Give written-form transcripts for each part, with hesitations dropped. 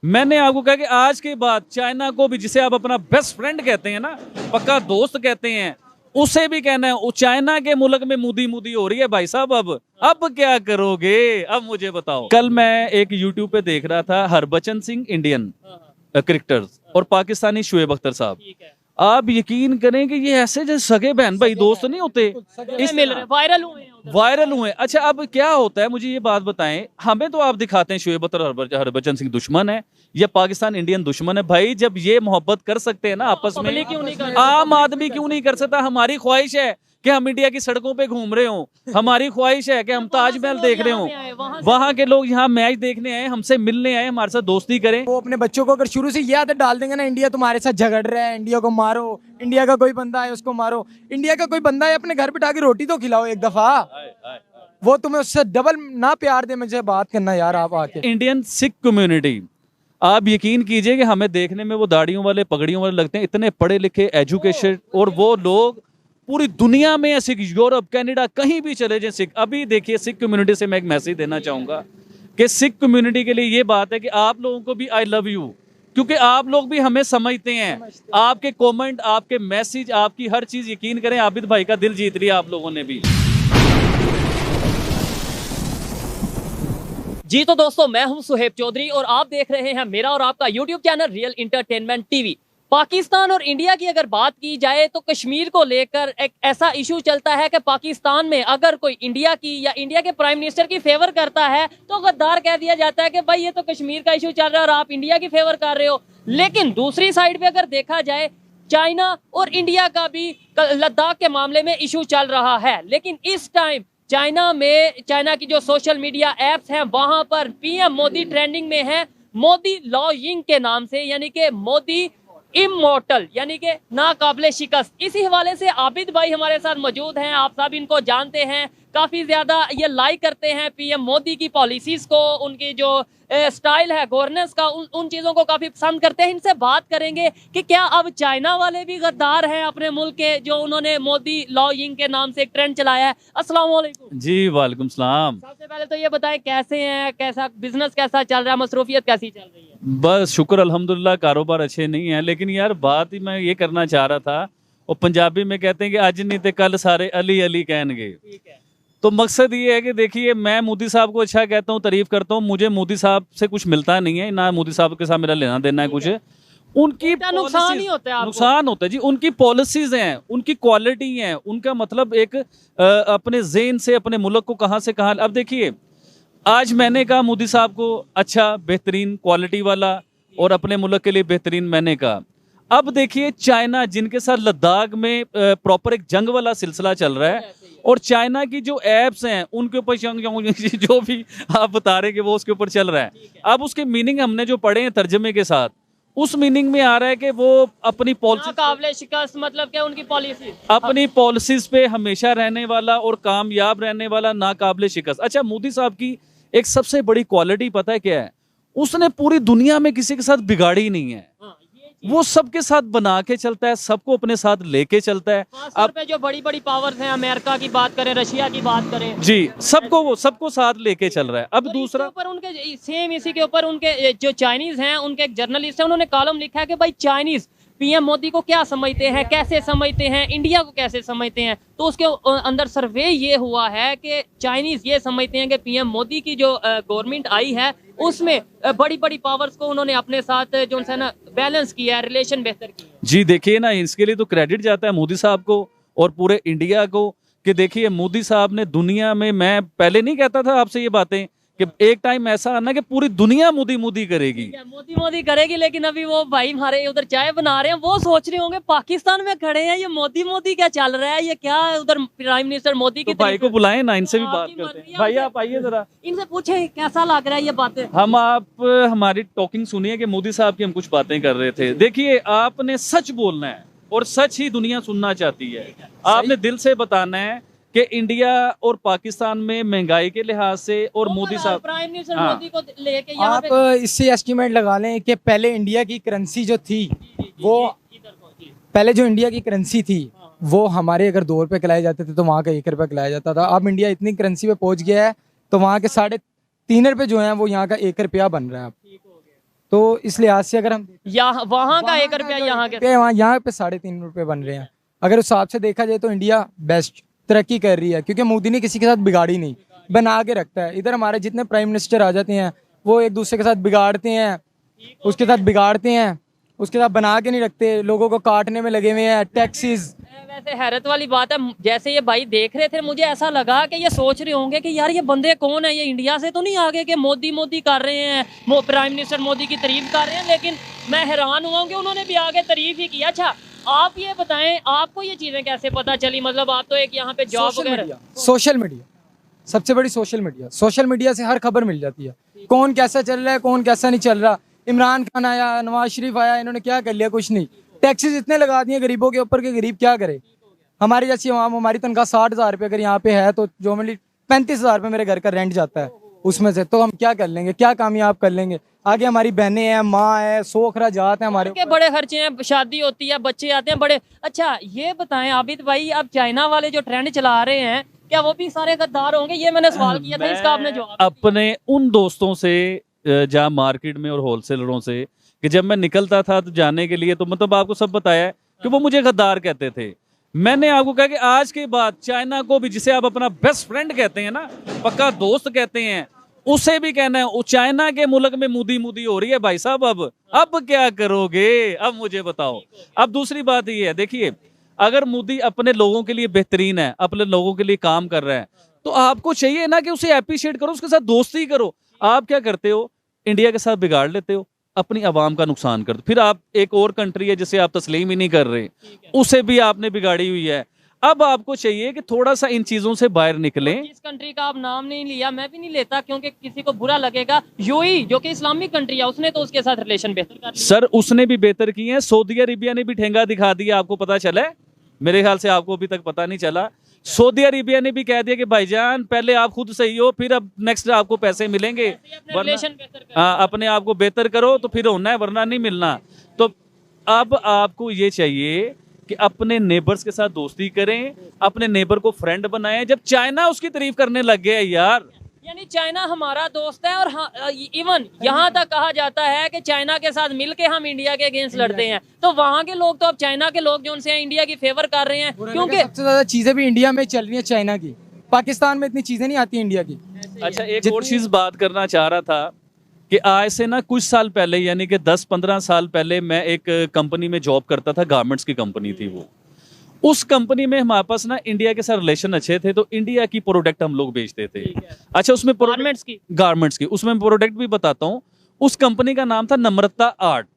मैंने आपको कहा कि आज के बाद चाइना को भी, जिसे आप अपना बेस्ट फ्रेंड कहते हैं ना, पक्का दोस्त कहते हैं, उसे भी कहना है चाइना के मुल्क में मुदी मुदी हो रही है भाई साहब। अब क्या करोगे, अब मुझे बताओ। कल मैं एक यूट्यूब पे देख रहा था, हरबचन सिंह इंडियन क्रिकेटर्स और पाकिस्तानी शुएब अख्तर साहब। आप यकीन करें कि ये ऐसे जैसे सगे बहन भाई दोस्त नहीं होते, इस मिल रहे वायरल हुए। अच्छा अब क्या होता है, मुझे ये बात बताएं, हमें तो आप दिखाते हैं शुएब अख्तर और हरभजन सिंह दुश्मन है या पाकिस्तान इंडियन दुश्मन है। भाई जब ये मोहब्बत कर सकते हैं ना आपस में, आम आदमी क्यों नहीं कर सकता? हमारी ख्वाहिश है कि हम इंडिया की सड़कों पे घूम रहे हो, हमारी ख्वाहिश है कि हम ताजमहल देख रहे हो, वहां के लोग यहाँ मैच देखने आए, हमसे मिलने आए, हमारे साथ दोस्ती करें। वो अपने बच्चों को अगर शुरू से ये आदत डाल देंगे ना, इंडिया तुम्हारे साथ झगड़ रहा है, इंडिया को मारो, इंडिया का कोई बंदा है उसको मारो, इंडिया का कोई बंदा है अपने घर बिठा के रोटी तो खिलाओ एक दफा, वो तुम्हें उससे डबल ना प्यार दे। मुझे बात करना यार आप आके। इंडियन सिख कम्युनिटी, आप यकीन कीजिए कि हमें देखने में वो दाढ़ियों वाले पगड़ियों वाले लगते हैं, इतने पढ़े लिखे एजुकेशन, और वो लोग पूरी दुनिया में सिख, यूरोप कनाडा कहीं भी चले जाए सिख। अभी देखिए सिख कम्युनिटी से मैं एक मैसेज देना चाहूंगा कि सिख कम्युनिटी के लिए ये बात है कि आप लोगों को भी आई लव यू, क्योंकि आप लोग भी हमें समझते हैं। आपके कमेंट, आपके मैसेज, आपकी हर चीज, यकीन करें आबिद भाई का दिल जीत लिया आप लोगों ने भी। जी तो दोस्तों, मैं हूं सुहेब चौधरी और आप देख रहे हैं मेरा और आपका YouTube channel real entertainment TV. Pakistan और इंडिया की अगर बात की जाए तो कश्मीर को लेकर एक ऐसा इशू चलता है कि पाकिस्तान में अगर कोई इंडिया की या इंडिया के प्राइम मिनिस्टर की फेवर करता है तो गद्दार कह दिया जाता है कि भाई ये तो कश्मीर का इशू चल रहा है और आप इंडिया की फेवर कर रहे हो। लेकिन दूसरी साइड पे अगर देखा जाए, चाइना और इंडिया का भी लद्दाख के मामले में इशू चल रहा है। लेकिन इस टाइम चाइना की जो सोशल मीडिया एप्स हैं वहां पर पीएम मोदी ट्रेंडिंग में है, मोदी लॉइंग के नाम से, यानी कि मोदी इमोर्टल, यानी कि नाकाबिले शिकस्त। इसी हवाले से आबिद भाई हमारे साथ मौजूद हैं, आप सब इनको जानते हैं, काफी ज्यादा ये लाइक करते हैं पीएम मोदी की पॉलिसीज को, उनकी जो स्टाइल है गवर्नेंस का, उन चीजों को काफी पसंद करते हैं। इनसे बात करेंगे कि क्या अब चाइना वाले भी गद्दार हैं अपने मुल्क के, जो उन्होंने मोदी लॉइंग के नाम से एक ट्रेंड चलाया है। अस्सलाम वालेकुम। जी वालेकुम सलाम। सबसे पहले तो ये बताएं कैसे हैं, कैसा बिजनेस कैसा चल रहा है, मसरूफियत कैसी चल रही है? बस शुक्र अल्हम्दुलिल्लाह, कारोबार अच्छे नहीं है। लेकिन यार बात ही मैं ये करना चाह रहा था, और पंजाबी में कहते हैं कि आज नहीं तो कल सारे अली अली कहनगे। ठीक है। तो मकसद ये है कि देखिए, मैं मोदी साहब को अच्छा कहता हूँ, तारीफ करता हूँ, मुझे मोदी साहब से कुछ मिलता नहीं है, ना मोदी साहब के साथ मेरा लेना देना है कुछ। उनकी नुकसान ही होता है आपको। नुकसान होता है जी। उनकी पॉलिसीज हैं, उनकी क्वालिटी है, उनका मतलब एक अपने जेन से अपने मुल्क को कहाँ से कहाँ। अब देखिए, आज मैंने कहा मोदी साहब को अच्छा बेहतरीन क्वालिटी वाला और अपने मुल्क के लिए बेहतरीन मैंने कहा। अब देखिए चाइना, जिनके साथ लद्दाख में प्रॉपर एक जंग वाला सिलसिला चल रहा है, और चाइना की जो एप्स हैं उनके ऊपर जो भी आप बता रहे कि वो उसके ऊपर चल रहा है। अब उसके मीनिंग हमने जो पढ़े हैं तर्जमे के साथ, उस मीनिंग में आ रहा है कि वो अपनी पॉलिसी, काबिले शिकस्त मतलब क्या, उनकी पॉलिसी, अपनी पॉलिसीज पे हमेशा रहने वाला और कामयाब रहने वाला, नाकाबिले शिकस्त। अच्छा, मोदी साहब की एक सबसे बड़ी क्वालिटी पता है क्या है? उसने पूरी दुनिया में किसी के साथ बिगाड़ी नहीं है। वो सबके साथ बना के चलता है, सबको अपने साथ लेके चलता है। अब जो बड़ी बड़ी पावर्स हैं, अमेरिका की बात करें, रशिया की बात करें, जी, सबको साथ लेके चल रहा है। अब दूसरा ऊपर उनके सेम इसी के ऊपर उनके जो चाइनीज हैं, उनके एक जर्नलिस्ट हैं, उन्होंने कॉलम लिखा है कि भाई चाइनीज पीएम मोदी को क्या समझते हैं, कैसे समझते हैं, इंडिया को कैसे समझते हैं। तो उसके अंदर सर्वे ये हुआ है कि चाइनीज ये समझते हैं कि पीएम मोदी की जो गवर्नमेंट आई है उसमें बड़ी बड़ी पावर्स को उन्होंने अपने साथ जो है ना बैलेंस किया है, रिलेशन बेहतर किया है। जी देखिए ना, इसके लिए तो क्रेडिट जाता है मोदी साहब को और पूरे इंडिया को कि देखिए मोदी साहब ने दुनिया में, मैं पहले नहीं कहता था आपसे ये बातें कि एक टाइम ऐसा आना कि पूरी दुनिया मोदी मोदी करेगी, मोदी मोदी करेगी। लेकिन अभी वो भाई हमारे उधर चाय बना रहे हैं, वो सोच रहे होंगे पाकिस्तान में खड़े हैं, ये मोदी मोदी क्या चल रहा है, ये क्या उधर प्राइम मिनिस्टर मोदी की। तो भाई को बुलाएं ना, इनसे भी बात करते हैं। भाई आप आइए जरा, इनसे पूछे कैसा लग रहा है ये बातें। हम आप हमारी टॉकिंग सुनिए कि मोदी साहब की हम कुछ बातें कर रहे थे। देखिए, आपने सच बोलना है और सच ही दुनिया सुनना चाहती है। आपने दिल से बताना है कि इंडिया और पाकिस्तान में महंगाई के लिहाज से और मोदी साहब, प्राइम मिनिस्टर हाँ, मोदी को लेके आप इससे एस्टिमेट लगा लें कि पहले इंडिया की करेंसी जो थी, वो पहले जो इंडिया की करेंसी थी वो हमारे अगर 2 रुपए खिलाए जाते थे तो वहाँ का 1 रुपया खिलाया जाता था। अब इंडिया इतनी करेंसी पे पहुंच गया है तो वहाँ के 3.5 रुपए जो है वो यहाँ का 1 रुपया बन रहा है। तो इस लिहाज से अगर हम यहाँ वहाँ का 1 रुपया यहाँ के यहाँ पे 3.5 रुपए बन रहे हैं, अगर उस हिसाब से देखा जाए तो इंडिया बेस्ट तरक्की कर रही है, क्योंकि मोदी ने किसी के साथ बिगाड़ी नहीं, बना के रखता है। इधर हमारे जितने प्राइम मिनिस्टर आ जाते हैं वो एक दूसरे के साथ बिगाड़ते हैं, उसके साथ बना के नहीं रखते, लोगों को काटने में लगे हुए हैं, टैक्सीज। वैसे हैरत वाली बात है, जैसे ये भाई देख रहे थे मुझे ऐसा लगा कि ये सोच रहे होंगे कि यार ये बंदे कौन है, ये इंडिया से तो नहीं आगे कि मोदी मोदी कर रहे हैं, प्राइम मिनिस्टर मोदी की तारीफ कर रहे हैं। लेकिन मैं हैरान हुआ कि उन्होंने भी आगे तारीफ ही की। अच्छा आप ये बताएं, आपको ये चीजें कैसे पता चली? मतलब आप तो एक यहाँ पे जॉब वगैरह। सोशल मीडिया सबसे बड़ी, सोशल मीडिया से हर खबर मिल जाती है, कौन कैसा चल रहा है, कौन कैसा नहीं चल रहा। इमरान खान आया, नवाज शरीफ आया, इन्होंने क्या कर लिया? कुछ नहीं। टैक्सेस इतने लगा दिए गरीबों के ऊपर कि गरीब क्या करे। हमारी जैसी आवाम, हमारी तनख्वाह 60,000 रुपये अगर यहाँ पे है तो जो मेरी 35,000 रुपये मेरे घर का रेंट जाता है उसमें से, तो हम क्या कर लेंगे, क्या कामयाब कर लेंगे? आगे हमारी बहनें हैं, माँ है, 100 अखराजात हैं हमारे के बड़े खर्चे हैं, शादी होती है, बच्चे आते हैं बड़े। अच्छा ये बताएं आबिद भाई, अब चाइना वाले जो ट्रेंड चला रहे हैं क्या वो भी सारे गद्दार होंगे? ये मैंने सवाल किया था, इसका आपने जवाब अपने उन दोस्तों से जहाँ मार्केट में और होलसेलरों से कि जब मैं निकलता था तो जाने के लिए, तो मतलब आपको सब बताया है कि वो मुझे गद्दार कहते थे। मैंने आपको कहा कि आज के बाद चाइना को भी, जिसे आप अपना बेस्ट फ्रेंड कहते हैं ना, पक्का दोस्त कहते हैं, उसे भी कहना है चाइना के मुल्क में मुदी मुदी हो रही है भाई साहब, अब क्या करोगे? अब मुझे बताओ। अब दूसरी बात ये है, देखिए अगर मोदी अपने लोगों के लिए बेहतरीन है, अपने लोगों के लिए काम कर रहा है, तो आपको चाहिए ना कि उसे अप्रिशिएट करो, उसके साथ दोस्ती करो। आप क्या करते हो? इंडिया के साथ बिगाड़ लेते हो, अपनी आवाम का नुकसान करते हो। फिर आप एक और कंट्री है जिसे आप तस्लीम ही नहीं कर रहे, उसे भी आपने बिगाड़ी हुई है। अब आपको चाहिए कि थोड़ा सा इन चीजों से बाहर निकलें। इस कंट्री का आप नाम नहीं लिया, मैं भी नहीं लेता क्योंकि किसी को बुरा लगेगा। यूएई जो कि इस्लामिक कंट्री है, उसने तो उसके साथ रिलेशन बेहतर कर लिया। सर उसने भी बेहतर किए हैं, सऊदी अरेबिया ने भी ठेंगा दिखा दिया। आपको पता चला है? मेरे ख्याल से आपको अभी तक पता नहीं चला। सऊदी अरेबिया ने भी कह दिया कि भाईजान पहले आप खुद सही हो, फिर अब नेक्स्ट आपको पैसे मिलेंगे, हाँ अपने आप को बेहतर करो तो फिर होना है, वरना नहीं मिलना। तो अब आपको ये चाहिए कि अपने नेबर्स के साथ दोस्ती करें, अपने नेबर को फ्रेंड बनाएं। जब चाइना उसकी तारीफ करने लग गया यार, यानी चाइना हमारा दोस्त है, और इवन यहाँ तक कहा जाता है कि चाइना के साथ मिलके हम इंडिया के अगेंस्ट लड़ते हैं, तो वहाँ के लोग तो अब चाइना के लोग जो उनसे इंडिया की फेवर कर रहे हैं, क्योंकि सबसे ज्यादा चीजें भी इंडिया में चल रही है चाइना की, पाकिस्तान में इतनी चीजें नहीं आती इंडिया की। अच्छा एक और चीज बात करना चाह रहा था कि आज से ना कुछ साल पहले, यानी कि 10-15 साल पहले, मैं एक कंपनी में जॉब करता था, गारमेंट्स की कंपनी थी वो। उस कंपनी में हमारे पास ना इंडिया के साथ रिलेशन अच्छे थे, तो इंडिया की प्रोडक्ट हम लोग बेचते थे। अच्छा उसमें गारमेंट्स की उसमें प्रोडक्ट भी बताता हूँ। उस कंपनी का नाम था नम्रता आर्ट।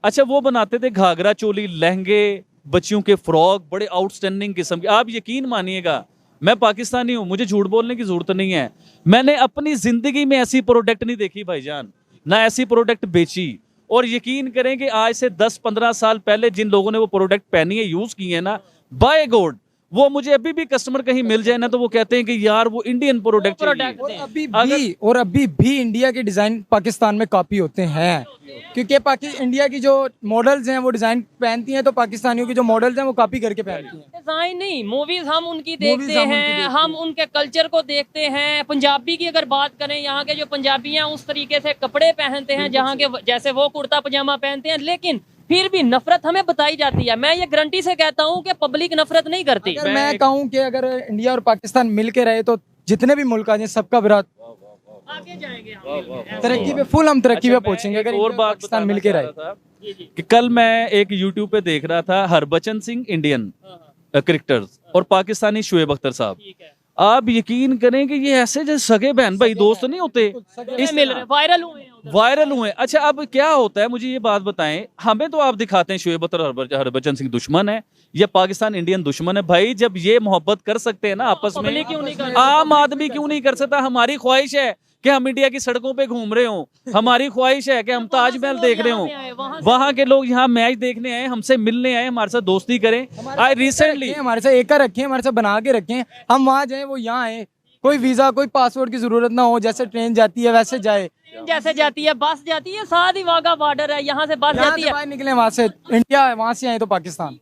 अच्छा वो बनाते थे घाघरा चोली, लहंगे, बच्चियों के फ्रॉक, बड़े आउटस्टैंडिंग किस्म के। आप यकीन मानिएगा मैं पाकिस्तानी हूँ, मुझे झूठ बोलने की जरूरत नहीं है, मैंने अपनी जिंदगी में ऐसी प्रोडक्ट नहीं देखी भाईजान, ना ऐसी प्रोडक्ट बेची। और यकीन करें कि आज से 10-15 साल पहले जिन लोगों ने वो प्रोडक्ट पहनी है, यूज की है ना, बाय गॉड वो मुझे अभी भी कस्टमर कहीं मिल जाए ना तो वो कहते हैं कि यार वो इंडियन प्रोडक्ट चाहिए। और अभी भी इंडिया के डिजाइन पाकिस्तान में कॉपी होते हैं, क्योंकि इंडिया की जो मॉडल्स हैं वो डिजाइन पहनती हैं, तो पाकिस्तानियों की जो मॉडल्स हैं वो कॉपी करके पहनती हैं। डिजाइन नहीं, मूवीज हम उनकी देखते हैं, हम उनके कल्चर को देखते हैं। पंजाबी की अगर बात करें, यहाँ के जो पंजाबी हैं उस तरीके से कपड़े पहनते हैं, जहाँ के जैसे वो कुर्ता पजामा पहनते हैं, लेकिन फिर भी नफरत हमें बताई जाती है। मैं ये गारंटी से कहता हूँ कि पब्लिक नफरत नहीं करती। अगर मैं कहूँ कि अगर इंडिया और पाकिस्तान मिलके रहे तो जितने भी मुल्क आ जाए सबका विरोध आगे जाएंगे, तरक्की पे फुल हम तरक्की पे पहुंचेंगे अगर और बात पाकिस्तान मिलके रहे। कि कल मैं एक यूट्यूब पे देख रहा था, हरबचन सिंह इंडियन क्रिकेटर्स और पाकिस्तानी शुएब अख्तर साहब। आप यकीन करें कि ये ऐसे जैसे सगे बहन भाई दोस्त नहीं होते, इस मिल रहे वायरल हुए। अच्छा अब क्या होता है, मुझे ये बात बताएं, हमें तो आप दिखाते हैं शुएब अख्तर और हरबचन सिंह दुश्मन है या पाकिस्तान इंडियन दुश्मन है। भाई जब ये मोहब्बत कर सकते हैं ना आपस में, आम आदमी क्यों नहीं कर सकता? हमारी ख्वाहिश है कि हम इंडिया की सड़कों पे घूम रहे हों, हमारी ख्वाहिश है कि हम ताजमहल देख रहे हों, वहां के लोग यहाँ मैच देखने आए, हमसे मिलने आए, हमारे साथ दोस्ती करें। आई रिसेंटली हमारे साथ एका रखें, हमारे साथ बना के रखें, हम वहाँ जाए वो यहाँ आए, कोई वीजा कोई पासपोर्ट की जरूरत ना हो, जैसे ट्रेन जाती है वैसे जाए, जैसे जाती है बस जाती है, साथ ही वाघा बॉर्डर है, यहाँ से बस जाती है, निकले वहाँ से इंडिया, वहाँ से आए तो पाकिस्तान।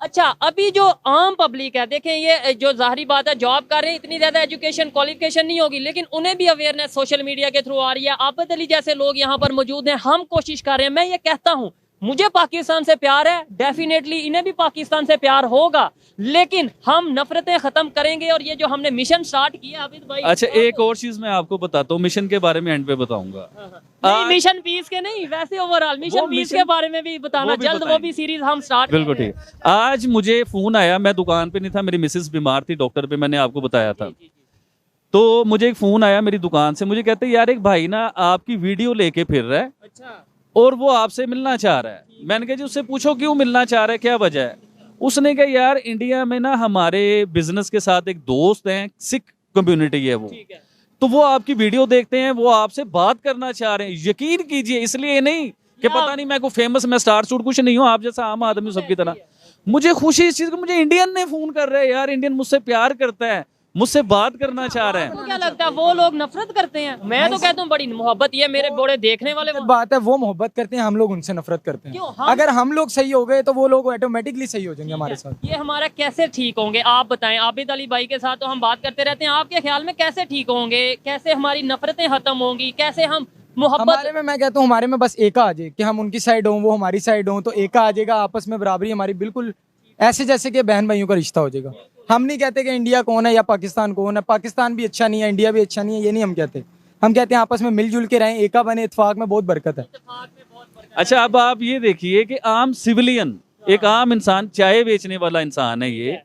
अच्छा, अभी जो आम पब्लिक है, देखें ये जो जाहिर बात है जॉब कर रहे हैं, इतनी ज्यादा एजुकेशन क्वालिफिकेशन नहीं होगी, लेकिन उन्हें भी अवेयरनेस सोशल मीडिया के थ्रू आ रही है। आबद अली जैसे लोग यहाँ पर मौजूद हैं, हम कोशिश कर रहे हैं। मैं ये कहता हूँ मुझे पाकिस्तान से प्यार है, डेफिनेटली इन्हें भी पाकिस्तान से प्यार होगा, लेकिन हम नफरतें खत्म करेंगे। और ये जो हमने मिशन स्टार्ट किया आबिद भाई, अच्छा, एक और चीज मैं आपको बताता हूँ, मिशन के बारे में एंड पे बताऊंगा। नहीं, मिशन पीस के नहीं, वैसे ओवरऑल मिशन पीस के बारे में भी बताना जल्द, वो भी सीरीज हम स्टार्ट बिल्कुल ठीक। आज मुझे फोन आया, मैं दुकान पे नहीं था, मेरी मिसेस बीमार थी, डॉक्टर पे, मैंने आपको बताया था। तो मुझे एक फोन आया मेरी दुकान से, मुझे कहते यार एक भाई ना आपकी वीडियो लेके फिर रहा है, अच्छा, और वो आपसे मिलना चाह रहा है। मैंने कहा जी उससे पूछो क्यों मिलना चाह रहा है, क्या वजह है। उसने कहा यार इंडिया में ना हमारे बिजनेस के साथ एक दोस्त हैं, सिख कम्युनिटी है वो, ठीक है, तो वो आपकी वीडियो देखते हैं, वो आपसे बात करना चाह रहे हैं। यकीन कीजिए, इसलिए नहीं कि पता नहीं मैं कोई फेमस, मैं स्टार शूट कुछ नहीं हूँ, आप जैसा आम आदमी हूँ सबकी तरह। मुझे खुशी इस चीज को, मुझे इंडियन ने फोन कर रहे हैं, यार इंडियन मुझसे प्यार करता है, मुझसे बात करना चाह रहे हैं। आपको क्या लगता है वो लोग नफरत करते हैं? मैं तो कहता हूँ बड़ी मोहब्बत, ये मेरे बड़े देखने वाले बात है, वो मोहब्बत करते हैं, हम लोग उनसे नफरत करते हैं। क्यों? अगर हम लोग सही हो गए तो वो लोग ऑटोमेटिकली सही हो जाएंगे हमारे साथ। ये हमारा कैसे ठीक होंगे आप बताएं। आबिद अली भाई के साथ तो हम बात करते रहते हैं, आपके ख्याल में कैसे ठीक होंगे, कैसे हमारी नफरतें खत्म होंगी, कैसे हम मोहब्बत? हमारे में मैं कहता हूँ हमारे में बस एक आ जाए कि हम उनकी साइड हों, वो हमारी साइड हों, तो एक आ जाएगा, आपस में बराबरी हमारी बिल्कुल ऐसे जैसे कि बहन भाइयों का रिश्ता हो जाएगा। हम नहीं कहते कि इंडिया कौन है या पाकिस्तान कौन है, पाकिस्तान भी अच्छा नहीं है, इंडिया भी अच्छा नहीं है, ये नहीं हम कहते। हम कहते हैं आपस में मिलजुल के रहें, एका बने, इत्तेफाक में बहुत बरकत है। अच्छा, अब आप ये देखिए कि आम सिविलियन, एक आम इंसान, चाय बेचने वाला इंसान है ये,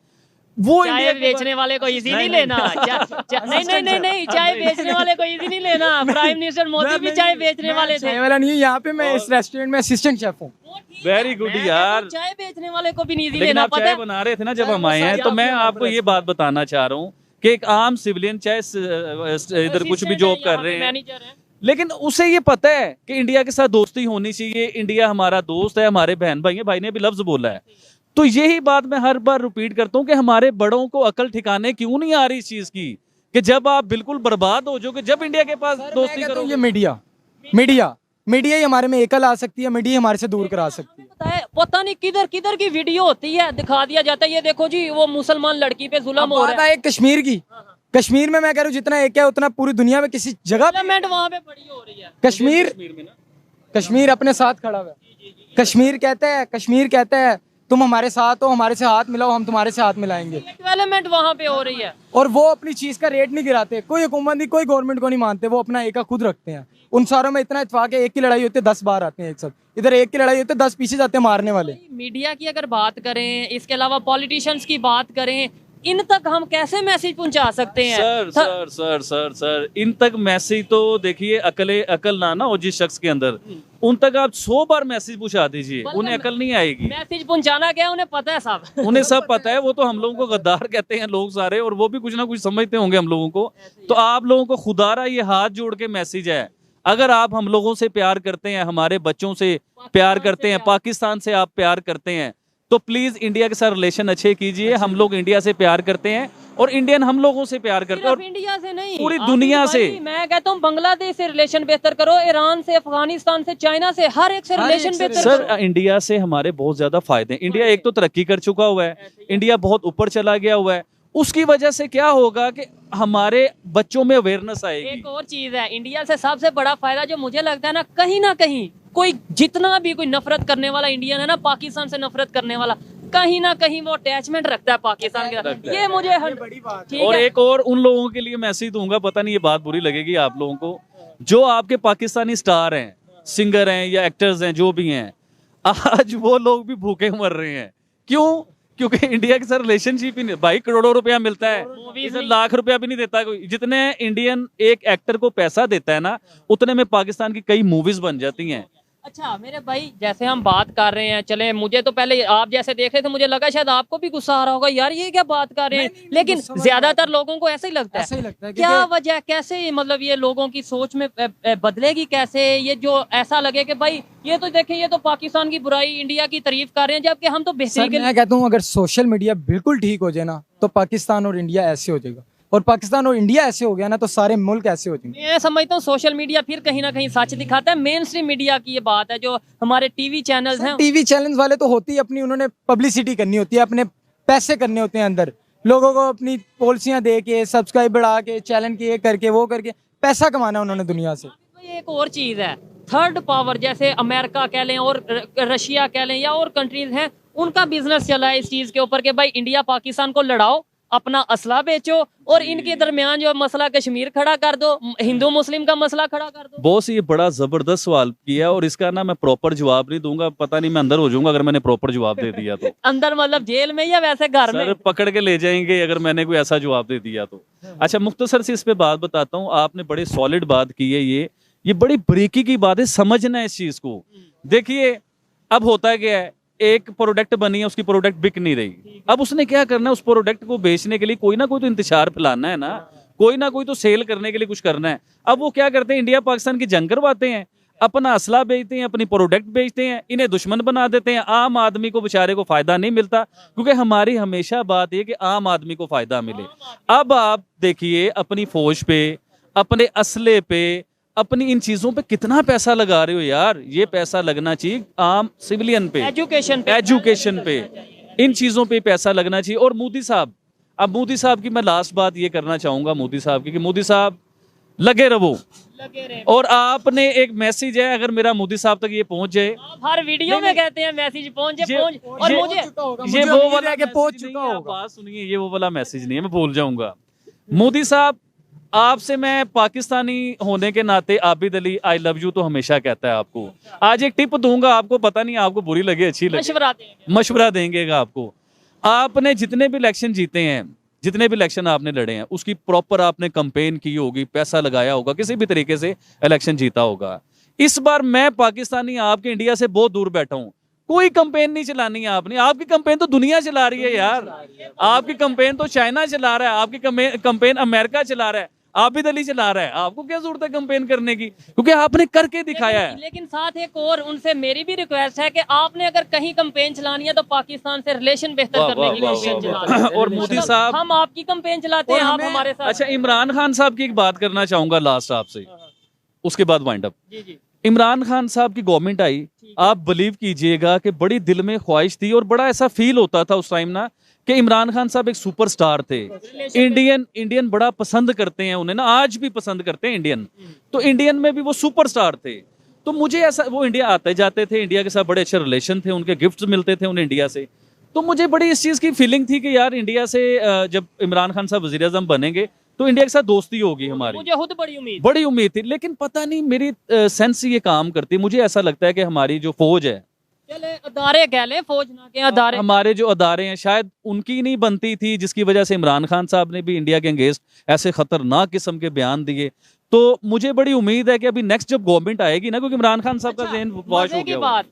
वो चाय बेचने वाले को इजी नहीं लेना। नहीं, चाय बेचने वाले को इजी नहीं लेना। प्राइम मिनिस्टर मोदी भी चाय बेचने वाले थे। चाय वाला नहीं है, यहाँ पे मैं इस रेस्टोरेंट में असिस्टेंट शेफ हूँ। वेरी गुड यार। चाय बेचने वाले को भी नहीं इजी लेकिन लेना, आप पता चाय है? बना रहे थे ना जब हम आए हैं, तो मैं आपको ये बात बताना चाह रहा हूँ कि एक आम सिविलियन चाहे इधर कुछ भी जॉब कर रहे हैं, मैनेजर है, लेकिन उसे ये पता है कि इंडिया के साथ दोस्ती होनी चाहिए, इंडिया हमारा दोस्त है, हमारे बहन भाई है। भाई ने भी लफ्ज बोला है, तो यही बात मैं हर बार रिपीट करता हूँ कि हमारे बड़ों को अकल ठिकाने क्यों नहीं आ रही इस चीज की, कि जब आप बिल्कुल बर्बाद हो जाओगे, जब इंडिया के पास दोस्ती करोगे। ये मीडिया ही हमारे में एकल आ सकती है, मीडिया हमारे से दूर करा सकती है। पता नहीं किधर किधर की वीडियो होती है, दिखा दिया जाता है, ये देखो जी वो मुसलमान लड़की पे जुल्म हो रहा है। कश्मीर की, कश्मीर में मैं कह रहा हूँ जितना एक है उतना पूरी दुनिया में किसी जगह डेवलपमेंट वहाँ पे बड़ी हो रही है। कश्मीर अपने साथ खड़ा हुआ है। कश्मीर कहता है तुम हमारे साथ हो, हमारे से हाथ मिलाओ, हम तुम्हारे से हाथ मिलाएंगे। डेवलपमेंट वहाँ पे हो रही है, और वो अपनी चीज का रेट नहीं गिराते, कोई हुकूमत नहीं, कोई गवर्नमेंट को नहीं मानते, वो अपना एका खुद रखते हैं। उन सारों में इतना इत्तेफाक है, एक की लड़ाई होती है 10 बार आते हैं एक साथ, इधर एक की लड़ाई होती है 10 पीछे जाते हैं मारने वाले। मीडिया की अगर बात करें, इसके अलावा पॉलिटिशियंस की बात करें, इन तक हम कैसे मैसेज पहुंचा सकते हैं? सर, इन तक मैसेज तो देखिए, अकल ना हो जिस शख्स के अंदर, उन तक आप 100 बार मैसेज पहुंचा दीजिए, उन्हें अकल नहीं आएगी। मैसेज पहुंचाना क्या है, उन्हें पता है साहब। उन्हें सब पता है, वो तो हम लोगों को गद्दार कहते हैं लोग सारे, और वो भी कुछ ना कुछ समझते होंगे हम लोगों को। तो आप लोगों को खुदारा ये हाथ जोड़ के मैसेज है, अगर आप हम लोगों से प्यार करते हैं, हमारे बच्चों से प्यार करते हैं, पाकिस्तान से आप प्यार करते हैं, तो प्लीज इंडिया के साथ रिलेशन अच्छे कीजिए। हम लोग इंडिया से प्यार करते हैं और इंडियन हम लोगों से प्यार करते हैं, और इंडिया से नहीं, पूरी दुनिया से। मैं कहता हूँ बांग्लादेश से रिलेशन बेहतर करो, ईरान से, अफगानिस्तान से, चाइना से, हर एक से रिलेशन बेहतर करो। सर, इंडिया से हमारे बहुत ज्यादा फायदे हैं। इंडिया एक तो तरक्की कर चुका हुआ है, इंडिया बहुत ऊपर चला गया हुआ है, उसकी वजह से क्या होगा कि हमारे बच्चों में अवेयरनेस आएगी। एक और चीज है, इंडिया से सबसे बड़ा फायदा जो मुझे लगता है ना कहीं कोई जितना भी कोई नफरत करने वाला इंडियन है ना, पाकिस्तान से नफरत करने वाला, कहीं ना कहीं वो अटैचमेंट रखता है पाकिस्तान के साथ। ये मुझे बड़ी बात है। और एक और उन लोगों के लिए मैसेज दूंगा, पता नहीं ये बात बुरी लगेगी आप लोगों को, जो आपके पाकिस्तानी स्टार हैं, सिंगर हैं या एक्टर्स हैं, जो भी हैं, आज वो लोग भी भूखे मर रहे हैं। क्यों? क्योंकि इंडिया के साथ रिलेशनशिप ही नहीं। भाई करोड़ों रुपया मिलता है, इधर लाख रुपया भी नहीं देता कोई। जितने इंडियन एक एक्टर को पैसा देता है ना, उतने में पाकिस्तान की कई मूवीज बन जाती हैं। अच्छा मेरे भाई, जैसे हम बात कर रहे हैं, चले मुझे तो पहले आप जैसे देख रहे थे, मुझे लगा शायद आपको भी गुस्सा आ रहा होगा, यार ये क्या बात कर रहे हैं, लेकिन ज्यादातर लोगों को ऐसा ही लगता है। क्या वजह, कैसे मतलब ये लोगों की सोच में बदलेगी कैसे, ये जो ऐसा लगे कि भाई ये तो देखें, ये तो पाकिस्तान की बुराई, इंडिया की तारीफ कर रहे हैं, जबकि हम तो बेहतरीन। मैं कहता हूँ अगर सोशल मीडिया बिल्कुल ठीक हो जाए ना, तो पाकिस्तान और इंडिया ऐसे हो जाएगा। और पाकिस्तान और इंडिया ऐसे हो गया ना तो सारे मुल्क ऐसे हो जाएंगे। मैं समझता हूँ सोशल मीडिया फिर कहीं ना कहीं सच दिखाता है। मेन स्ट्रीम मीडिया की ये बात है, जो हमारे टीवी चैनल्स हैं। टीवी चैनल वाले तो होती है अपनी, उन्होंने पब्लिसिटी करनी होती है, अपने पैसे करने होते हैं अंदर, लोगों को अपनी पॉलिसियां दे के, सब्सक्राइब बढ़ा के, चैनल के ये करके वो करके पैसा कमाना उन्होंने दुनिया से। ये एक और चीज है, थर्ड पावर जैसे अमेरिका कह लें और रशिया कह लें या और कंट्रीज हैं, उनका बिजनेस चला है इस चीज के ऊपर कि भाई इंडिया पाकिस्तान को लड़ाओ, अपना असला बेचो और इनके दरमियान जो मसला कश्मीर खड़ा कर दो, हिंदू मुस्लिम का मसला खड़ा कर दो। बॉस ये बड़ा जबरदस्त सवाल किया और इसका ना मैं प्रॉपर जवाब नहीं दूंगा, पता नहीं मैं अंदर हो जाऊंगा अगर मैंने प्रॉपर जवाब दे दिया तो। अंदर मतलब जेल में या वैसे घर में? सर पकड़ के ले जाएंगे अगर मैंने कोई ऐसा जवाब दे दिया तो। अच्छा मुख्तसर से इस पे बात बताता हूँ, आपने बड़े सॉलिड बात की है, ये बड़ी बारीकी की बात है, समझना है इस चीज को। देखिए अब होता क्या है, एक प्रोडक्ट बनी है, उसकी प्रोडक्ट बिक नहीं रही, अब उसने क्या करना है, उस प्रोडक्ट को बेचने के लिए कोई ना कोई तो इंतजार फैलाना है ना, कोई ना कोई तो सेल करने के लिए कुछ करना है। अब वो क्या करते हैं, इंडिया पाकिस्तान की जंग करवाते हैं, अपना असला बेचते हैं, अपनी प्रोडक्ट बेचते हैं, इन्हें दुश्मन बना देते हैं, आम आदमी को बेचारे को फायदा नहीं मिलता, क्योंकि हमारी हमेशा बात यह कि आम आदमी को फायदा मिले। अब आप देखिए अपनी फौज पे, अपने असले पे, अपनी इन चीजों पे कितना पैसा लगा रहे हो यार, ये पैसा लगना चाहिए आम सिविलियन पे, एजुकेशन पे, इन चीजों पे पैसा लगना चाहिए। और मोदी साहब, अब मोदी साहब की मैं लास्ट बात ये करना चाहूंगा मोदी साहब की, कि मोदी साहब लगे रहो, और आपने एक मैसेज है, अगर मेरा मोदी साहब तक ये पहुंच जाए, हर वीडियो में कहते हैं मैसेज पहुंच और मुझे ये वो वाला पहुंच चुका होगा, बात सुनिए, ये वो वाला मैसेज नहीं है, मैं भूल जाऊंगा। मोदी साहब आपसे मैं पाकिस्तानी होने के नाते, Abid Ali I love you तो हमेशा कहता है आपको। आज एक टिप दूंगा आपको, पता नहीं आपको बुरी लगे अच्छी लगे, मशवरा देंगे आपको। आपने जितने भी इलेक्शन जीते हैं, जितने भी इलेक्शन आपने लड़े हैं, उसकी प्रॉपर आपने कंपेन की होगी, पैसा लगाया होगा, किसी भी तरीके से इलेक्शन जीता होगा। इस बार मैं पाकिस्तानी आपके इंडिया से बहुत दूर बैठा हूं, कोई कंपेन नहीं चलानी है आपने, आपकी कंपेन तो दुनिया चला रही है यार, आपकी कंपेन तो चाइना चला रहा है, आपकी कंपेन अमेरिका चला रहा है, आबिद अली चला रहा है, आपको क्या जरूरत है कंपेन करने की, क्योंकि आपने करके दिखाया है। लेकिन साथ एक और उनसे मेरी भी रिक्वेस्ट है कि आपने अगर कहीं कंपेन चलानी है तो पाकिस्तान से रिलेशन बेहतर करने की कंपेन चलानी है। और मोदी साहब, हम आपकी कंपेन चलाते हैं, आप हमारे साथ। अच्छा इमरान खान साहब की एक बात करना चाहूंगा लास्ट आपसे, उसके बाद वाइंड अप। इमरान खान साहब की गवर्नमेंट आई, आप बिलीव कीजिएगा कि बड़ी दिल में ख्वाहिश थी और बड़ा ऐसा फील होता था उस टाइम ना कि इमरान खान साहब एक सुपरस्टार थे, इंडियन बड़ा पसंद करते हैं उन्हें ना, आज भी पसंद करते हैं इंडियन, तो इंडियन में भी वो सुपरस्टार थे। तो मुझे ऐसा, वो इंडिया आते जाते थे, इंडिया के साथ बड़े अच्छे रिलेशन थे, उनके गिफ्ट्स मिलते थे उन्हें इंडिया से, तो मुझे बड़ी इस चीज की फीलिंग थी कि यार इंडिया से जब इमरान खान साहब वजीर आज़म बनेंगे तो इंडिया के साथ दोस्ती होगी हमारी, मुझे खुद बड़ी उम्मीद थी। लेकिन पता नहीं मेरी सेंस ये काम करती, मुझे ऐसा लगता है कि हमारी जो फौज है, चले अदारे कह लें, फौज ना के अदारे, हमारे जो अदारे हैं शायद उनकी नहीं बनती थी, जिसकी वजह से इमरान खान साहब ने भी इंडिया के अगेंस्ट ऐसे खतरनाक किस्म के बयान दिए। तो मुझे बड़ी उम्मीद है कि अभी नेक्स्ट जब गवर्नमेंट आएगी ना, क्योंकि इमरान खान साहब का ज़हन वॉश हो गया।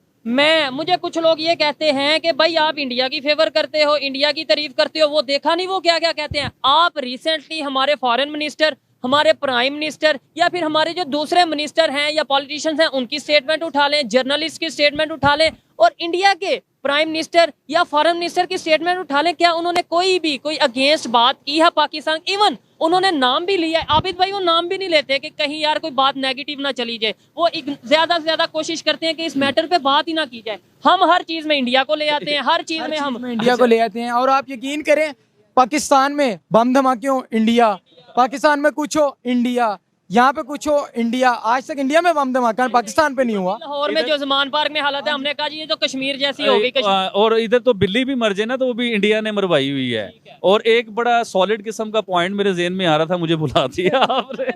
मुझे कुछ लोग ये कहते हैं कि भाई आप इंडिया की फेवर करते हो, इंडिया की तारीफ करते हो, वो देखा नहीं वो क्या क्या कहते हैं। आप रिसेंटली हमारे फॉरेन मिनिस्टर, हमारे प्राइम मिनिस्टर या फिर हमारे जो दूसरे मिनिस्टर हैं या पॉलिटिशियंस हैं, उनकी स्टेटमेंट उठा लें, जर्नलिस्ट की स्टेटमेंट उठा लें, और इंडिया के प्राइम मिनिस्टर या फॉरेन मिनिस्टर की स्टेटमेंट उठा लें, क्या उन्होंने कोई अगेंस्ट बात की है पाकिस्तान? इवन उन्होंने नाम भी लिया है, आबिद भाई वो नाम भी नहीं लेते कि कहीं यार कोई बात नेगेटिव ना चली जाए, वो ज्यादा से ज्यादा कोशिश करते हैं कि इस मैटर पे बात ही ना की जाए। हम हर चीज में इंडिया को ले आते हैं, हर चीज में हम इंडिया को ले आते हैं। और आप यकीन करें, पाकिस्तान में बम धमाके हो इंडिया, पाकिस्तान में कुछ हो इंडिया, यहाँ पे कुछ हो इंडिया, आज तक इंडिया में बम धमाका पाकिस्तान पे नहीं हुआ। लाहौर में जो जमान पार्क में हालत है, हमने कहा जी ये तो कश्मीर जैसी हो गई। और इधर तो बिल्ली भी मर जाए ना तो वो भी इंडिया ने मरवाई हुई है। और एक बड़ा सॉलिड किस्म का पॉइंट मेरे ज़हन में आ रहा था, मुझे भुला दिया आपने,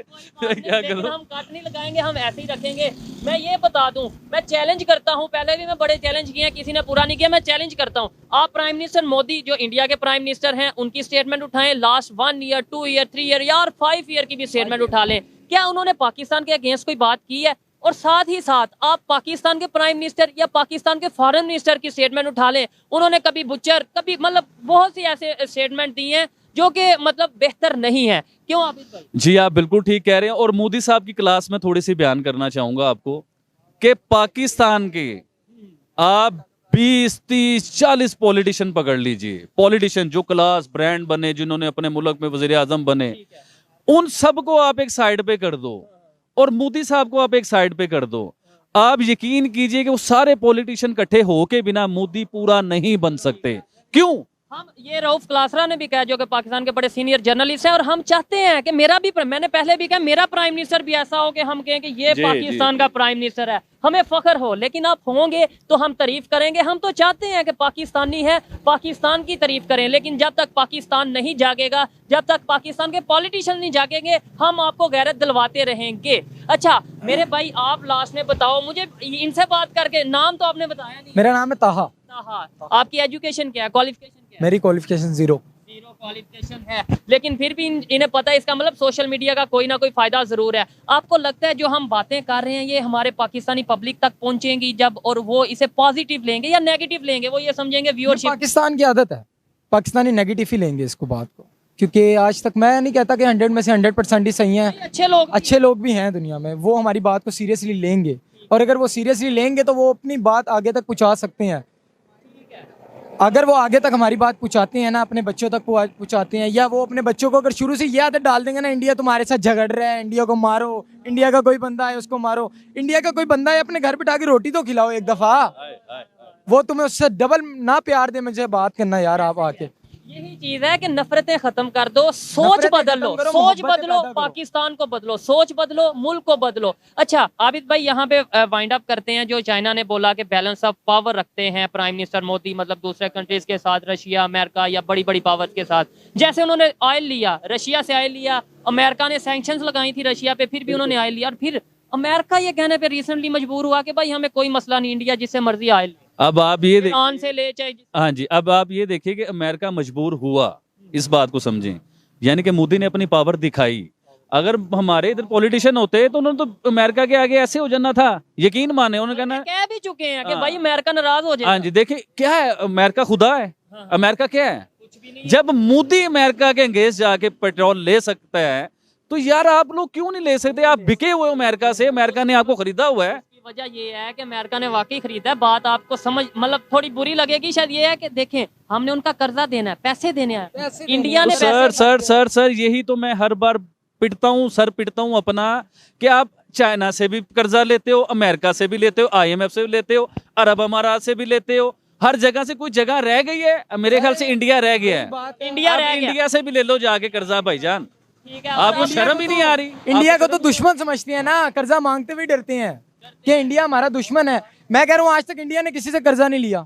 क्या करो। हम कट नहीं लगाएंगे, हम ऐसे ही रखेंगे। मैं ये बता दूं, मैं चैलेंज करता हूं, पहले भी मैं बड़े चैलेंज किए हैं, किसी ने पूरा नहीं किया, मैं चैलेंज करता हूं, आप प्राइम मिनिस्टर मोदी जो इंडिया के प्राइम मिनिस्टर हैं, उनकी स्टेटमेंट उठाएं, लास्ट 1 ईयर 2 ईयर 3 ईयर या 5 ईयर की भी स्टेटमेंट उठा लें, क्या उन्होंने पाकिस्तान के अगेंस्ट कोई बात की है? और साथ ही साथ आप पाकिस्तान के प्राइम मिनिस्टर या पाकिस्तान के फॉरेन मिनिस्टर की स्टेटमेंट उठा लें, उन्होंने कभी बुचर, कभी मतलब बहुत सी ऐसे स्टेटमेंट दी हैं जो कि मतलब बेहतर नहीं है। क्यों आप जी आप बिल्कुल ठीक कह रहे हैं। और मोदी साहब की क्लास में थोड़ी सी बयान करना चाहूंगा आपको कि पाकिस्तान के आप 20, 30, 40 पॉलिटिशियन पकड़ लीजिए, पॉलिटिशियन जो क्लास ब्रांड बने, जिन्होंने अपने मुल्क में वजीर आजम बने, उन सबको आप एक साइड पे कर दो और मोदी साहब को आप एक साइड पे कर दो। आप यकीन कीजिए कि वो सारे पॉलिटिशियन इकट्ठे होके बिना मोदी पूरा नहीं बन सकते। क्यों? हम ये रऊफ क्लासरा ने भी कहा, जो कि पाकिस्तान के बड़े सीनियर जर्नलिस्ट हैं, और हम चाहते हैं कि मेरा भी, मैंने पहले भी कहा, मेरा प्राइम मिनिस्टर भी ऐसा हो कि हम कहें कि ये जी, पाकिस्तान जी, का प्राइम मिनिस्टर है, हमें फख्र हो। लेकिन आप होंगे तो हम तारीफ करेंगे। हम तो चाहते हैं कि पाकिस्तानी है, पाकिस्तान की तारीफ करें, लेकिन जब तक पाकिस्तान नहीं जागेगा, जब तक पाकिस्तान के पॉलिटिशियन नहीं जागेंगे, हम आपको गैरत दिलवाते रहेंगे। अच्छा मेरे भाई, आप लास्ट में बताओ मुझे, इनसे बात करके, नाम तो आपने बताया नहीं। मेरा नाम है ताहा। आपकी एजुकेशन क्या है, क्वालिफिकेशन क्या है? मेरी क्वालिफिकेशन जीरो क्वालिफिकेशन है, लेकिन फिर भी इन्हें पता है, इसका मतलब सोशल मीडिया का कोई ना कोई फायदा जरूर है। आपको लगता है जो हम बातें कर रहे हैं ये हमारे पाकिस्तानी पब्लिक तक पहुंचेंगी जब, और वो इसे पॉजिटिव लेंगे या नेगेटिव लेंगे? वो ये समझेंगे व्यूअरशिप, पाकिस्तान की आदत है, पाकिस्तानी नेगेटिव ही लेंगे इसको बात को, क्योंकि आज तक मैं नहीं कहता कि 100 में से 100% ही सही हैं, अच्छे लोग भी हैं दुनिया में, वो हमारी बात को सीरियसली लेंगे, और अगर वो सीरियसली लेंगे तो वो अपनी बात आगे तक पहुंचा सकते हैं। अगर वो आगे तक हमारी बात पहुंचाते हैं ना, अपने बच्चों तक पहुंचाते हैं, या वो अपने बच्चों को अगर शुरू से ये आदत डाल देंगे ना, इंडिया तुम्हारे साथ झगड़ रहा है, इंडिया को मारो, इंडिया का कोई बंदा है उसको मारो, इंडिया का कोई बंदा है अपने घर बिठा के रोटी तो खिलाओ एक दफा, वो तुम्हें उससे डबल ना प्यार दे मुझे बात करना यार आप आके। यही चीज है कि नफरतें खत्म कर दो, सोच बदल लो, सोच बदलो, पाकिस्तान को बदलो, सोच बदलो, मुल्क को बदलो। अच्छा आबिद भाई, यहाँ पे वाइंड अप करते हैं। जो चाइना ने बोला कि बैलेंस ऑफ पावर रखते हैं प्राइम मिनिस्टर मोदी, मतलब दूसरे कंट्रीज के साथ, रशिया, अमेरिका या बड़ी बड़ी पावर के साथ। जैसे उन्होंने ऑयल लिया, रशिया से ऑयल लिया, अमेरिका ने सैंक्शंस लगाई थी रशिया पे, फिर भी उन्होंने ऑयल लिया, और फिर अमेरिका ये कहने पे रिसेंटली मजबूर हुआ कि भाई हमें कोई मसला नहीं, इंडिया जिससे मर्जी ऑयल अब आप ये ईरान से ले, चाहे हाँ जी, अब आप ये देखिए कि अमेरिका मजबूर हुआ, इस बात को समझें, यानी कि मोदी ने अपनी पावर दिखाई। अगर हमारे इधर पॉलिटिशियन होते तो उन्होंने तो अमेरिका के आगे ऐसे हो जाना था, यकीन माने, उन्होंने कहना कह भी चुके हैं कि भाई अमेरिका नाराज हो जाए। हाँ जी, देखिए क्या है, अमेरिका खुदा है? अमेरिका क्या है? कुछ भी नहीं। जब मोदी अमेरिका के अंगेज जाके पेट्रोल ले सकता है तो यार आप लोग क्यों नहीं ले सकते? आप बिके हुए हो अमेरिका से, अमेरिका ने आपको खरीदा हुआ है। वजह ये है कि अमेरिका ने वाकई खरीदा है। बात आपको समझ, मतलब थोड़ी बुरी लगेगी शायद, ये है कि देखें हमने उनका कर्जा देना है, पैसे देने हैं, इंडिया ने सर यही तो मैं हर बार पिटता हूँ, सर पिटता हूँ अपना, कि आप चाइना से भी कर्जा लेते हो, अमेरिका से भी लेते हो, IMF से भी लेते हो, अरब अमारात से भी लेते हो, हर जगह से कोई जगह रह गई है? मेरे ख्याल से इंडिया रह गया है। इंडिया से भी ले लो जाके कर्जा भाईजान, आपको शर्म ही नहीं आ रही? इंडिया को तो दुश्मन समझते हैं ना, कर्जा मांगते हुए डरते हैं कि इंडिया हमारा दुश्मन है। मैं कह रहा हूँ आज तक इंडिया ने किसी से कर्जा नहीं लिया।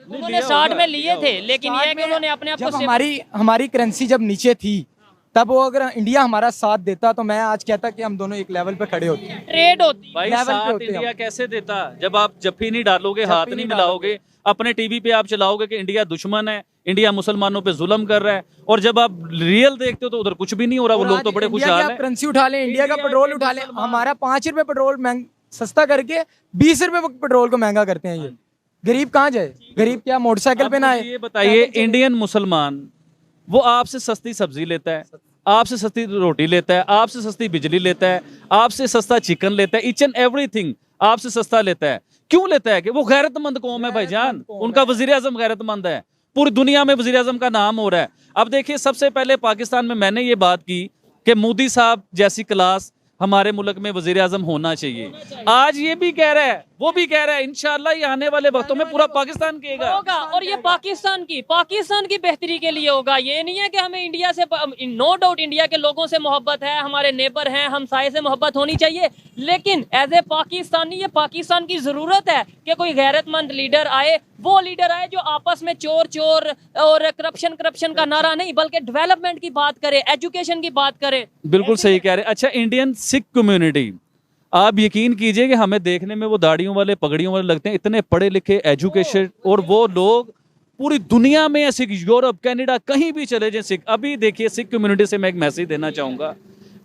उन्होंने 60 में लिए थे, लेकिन ये है कि उन्होंने अपने आप को, हमारी करेंसी जब नीचे थी तब वो, अगर इंडिया हमारा साथ देता तो मैं आज कहता कि हम दोनों एक लेवल पे खड़े होते, ट्रेड होती। भाई साथ इंडिया कैसे देता जब आप जफ्फी नहीं डालोगे, हाथ नहीं मिलाओगे, अपने टीवी पे आप चलाओगे कि इंडिया दुश्मन है, इंडिया मुसलमानों पे जुल्म कर रहा है, और जब आप रियल देखते हो तो उधर कुछ भी नहीं हो रहा। वो लोग तो बड़े खुशहाल हैं। करेंसी उठा लें, इंडिया का पेट्रोल उठा लें, हमारा 5 रुपए पेट्रोल सस्ता करके 20 रुपए पेट्रोल को महंगा करते हैं। ये गरीब कहाँ जाए? गरीब क्या मोटरसाइकिल पे ना आए? ये बताइए, इंडियन मुसलमान वो आपसे सस्ती सब्जी लेता है, आपसे सस्ती रोटी लेता है, आपसे सस्ती बिजली लेता है, आपसे सस्ता चिकन लेता है, ईच एंड एवरीथिंग आपसे सस्ता लेता है। क्यों लेता है? कि वो गैरतमंद कौम है भाईजान, उनका वजीर आजम गैरतमंद है, पूरी दुनिया में वजीर आजम का नाम हो रहा है। अब देखिए, सबसे पहले पाकिस्तान में मैंने ये बात की कि मोदी साहब जैसी क्लास हमारे मुल्क में वजीर आजम होना चाहिए। आज ये भी कह रहा है, वो भी कह रहा है, इंशाल्लाह ये आने वाले वक्तों में पूरा पाकिस्तान कहेगा होगा, और ये पाकिस्तान की बेहतरी के लिए होगा। ये नहीं है कि हमें इंडिया से, नो डाउट इंडिया के लोगों से मोहब्बत है, हमारे नेबर हैं, हमसाये से मोहब्बत होनी चाहिए, लेकिन एज ए पाकिस्तानी ये पाकिस्तान की जरूरत है कि कोई गैरतमंद लीडर आए, वो लीडर आए जो आपस में चोर चोर और करप्शन का नारा नहीं, बल्कि डेवलपमेंट की बात करे, एजुकेशन की बात करे। बिल्कुल सही कह रहे हैं। अच्छा, इंडियन सिख कम्युनिटी, आप यकीन कीजिए कि हमें देखने में वो दाढ़ियों वाले, पगड़ियों वाले लगते हैं, इतने पढ़े लिखे, एजुकेशन, और वो लोग पूरी दुनिया में है, सिख, यूरोप, कनाडा, कहीं भी चले जाए सिख। अभी देखिए, सिख कम्युनिटी से मैं एक मैसेज देना चाहूंगा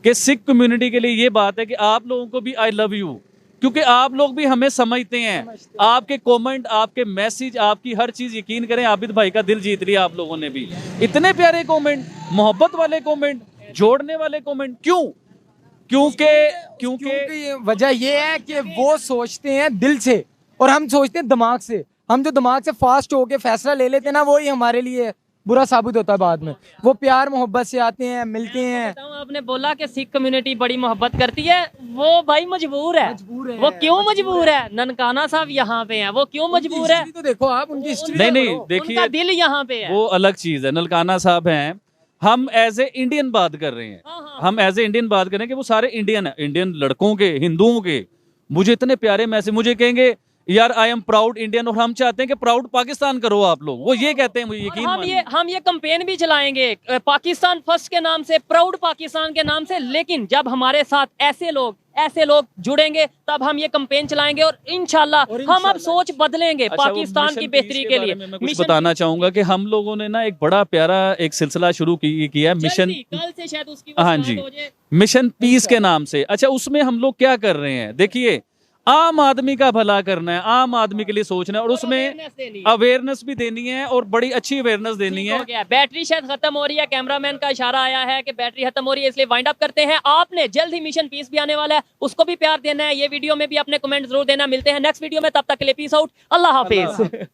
कि सिख कम्युनिटी के लिए ये बात है कि आप लोगों को भी आई लव यू, क्योंकि आप लोग भी हमें समझते हैं। आपके कमेंट, आपके मैसेज, आपकी हर चीज, यकीन करें आबिद भाई का दिल जीत लिया आप लोगों ने भी। इतने प्यारे कमेंट, मोहब्बत वाले कमेंट, जोड़ने वाले कमेंट। क्यों? क्योंकि वजह ये है कि वो सोचते हैं दिल से और हम सोचते हैं दिमाग से। हम जो दिमाग से फास्ट होके फैसला ले लेते हैं ना, वही हमारे लिए बुरा साबित होता है बाद में। वो प्यार मोहब्बत से आते हैं, मिलते हैं। आपने बोला कि सिख कम्युनिटी बड़ी मोहब्बत करती है, वो भाई मजबूर है। वो क्यों मजबूर है? ननकाना साहब यहाँ पे हैं, वो क्यों मजबूर है? तो देखो आप उनकी हिस्ट्री। नहीं देखिए, उनका दिल यहाँ पे है। वो अलग चीज है। ननकाना साहब हैं, हम एज ए इंडियन बात कर रहे हैं। हम एज ए इंडियन बात कर रहे हैं कि वो सारे इंडियन है, इंडियन लड़कों के, हिंदुओं के। मुझे इतने प्यारे मैसेज, मुझे कहेंगे यार आई एम प्राउड इंडियन, और हम चाहते हैं कि प्राउड पाकिस्तान करो आप लोग। वो ये कहते हैं, मुझे यकीन मानिए। हम ये कैंपेन भी चलाएंगे पाकिस्तान फर्स्ट के नाम से, प्राउड पाकिस्तान के नाम से। लेकिन जब हमारे साथ ऐसे लोग जुड़ेंगे, तब हम ये कैंपेन चलाएंगे और इंशाल्लाह हम अब सोच बदलेंगे पाकिस्तान की बेहतरी के लिए। मैं कुछ बताना चाहूंगा कि हम लोगों ने ना एक बड़ा प्यारा एक सिलसिला शुरू किया है, मिशन, कल से शायद उसकी हाँ जी, मिशन पीस के नाम से। अच्छा, उसमें हम लोग क्या कर रहे हैं? देखिए, आम आदमी का भला करना है, आम आदमी के लिए सोचना है, और उसमें अवेयरनेस भी देनी है, और बड़ी अच्छी अवेयरनेस देनी है। बैटरी शायद खत्म हो रही है, कैमरामैन का इशारा आया है कि बैटरी खत्म हो रही है, इसलिए वाइंड अप करते हैं। आपने जल्द ही मिशन पीस भी आने वाला है, उसको भी प्यार देना है। ये वीडियो में भी अपने कमेंट जरूर देना। मिलते हैं नेक्स्ट वीडियो में, तब तक के लिए पीस आउट, अल्लाह हाफिज।